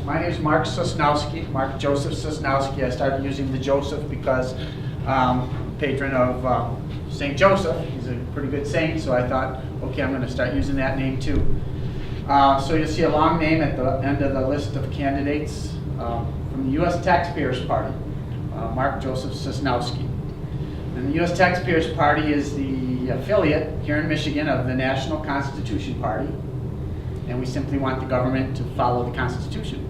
My name is Marc Sosnowski, Marc Joseph Sosnowski. I started using the Joseph because patron of St. Joseph. He's a pretty good saint, so I thought, okay, I'm going to start using that name too. So you'll see a long name at the end of the list of candidates from the U.S. Taxpayers Party, Marc Joseph Sosnowski. And the U.S. Taxpayers Party is the affiliate here in Michigan of the National Constitution Party, and we simply want the government to follow the Constitution.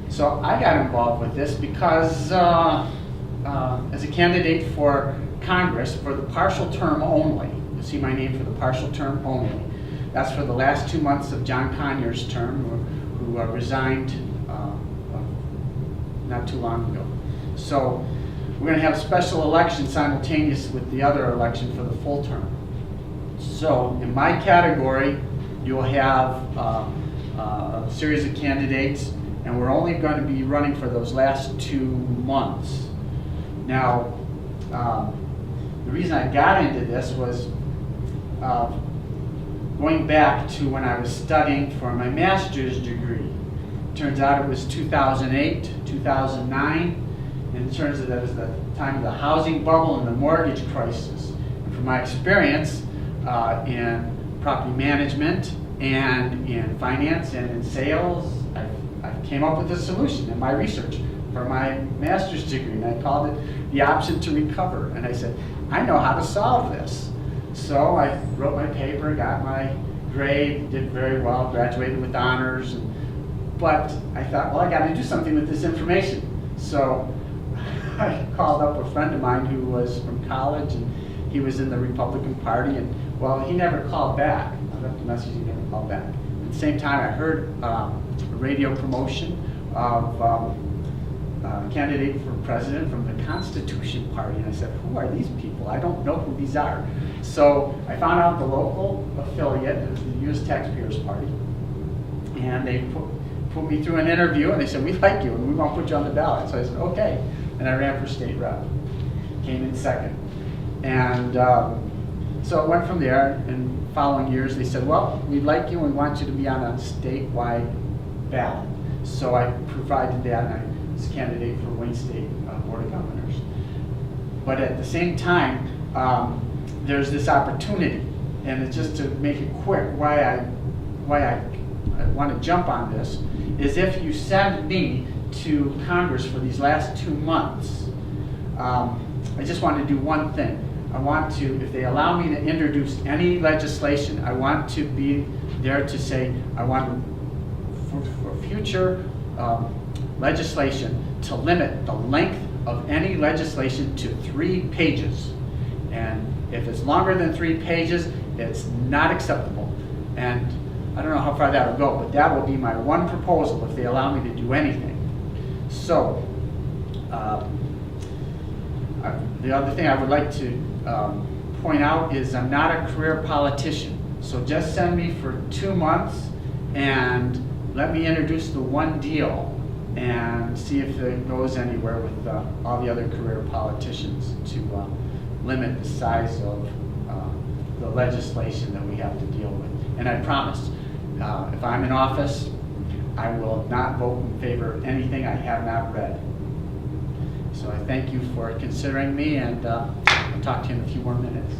So I got involved with this because as a candidate for Congress for the partial term only, you'll see my name for the partial term only. That's for the last 2 months of John Conyers' term, who resigned not too long ago. So we're going to have a special election simultaneous with the other election for the full term. So in my category, you'll have a series of candidates, and we're only going to be running for those last 2 months. Now, the reason I got into this was going back to when I was studying for my master's degree. Turns out it was 2008, 2009, and it turns out that was the time of the housing bubble and the mortgage crisis. And from my experience in property management and in finance and in sales, I came up with a solution in my research for my master's degree, and I called it the option to recover. And I said, I know how to solve this. So I wrote my paper, got my grade, did very well, graduated with honors, but I thought, well, I got to do something with this information. So I called up a friend of mine who was from college, and he was in the Republican Party, and well, he never called back. I left a message, he never called back. At the same time, I heard a radio promotion of a candidate for president from the Constitution Party, and I said, who are these people? I don't know who these are. So I found out the local affiliate, it was the U.S. Taxpayers Party, and they put me through an interview, and they said, we like you, and we want to put you on the ballot. So I said, okay, and I ran for state rep, came in second. And so it went from there, and following years they said, well, we like you, and we want you to be on a statewide ballot. So I provided that, and I was a candidate for Wayne State Board of Governors. But at the same time, there's this opportunity, and it's just to make it quick, why I want to jump on this, is if you send me to Congress for these last 2 months, I just want to do one thing. I want to, if they allow me to introduce any legislation, I want to be there to say, I want for future legislation to limit the length of any legislation to 3 pages. And if it's longer than 3 pages, it's not acceptable. And I don't know how far that will go, but that will be my one proposal if they allow me to do anything. So, the other thing I would like to point out is I'm not a career politician. So just send me for 2 months and let me introduce the one deal and see if it goes anywhere with all the other career politicians to limit the size of the legislation that we have to deal with. And I promise, if I'm in office, I will not vote in favor of anything I have not read. So I thank you for considering me, and I'll talk to you in a few more minutes.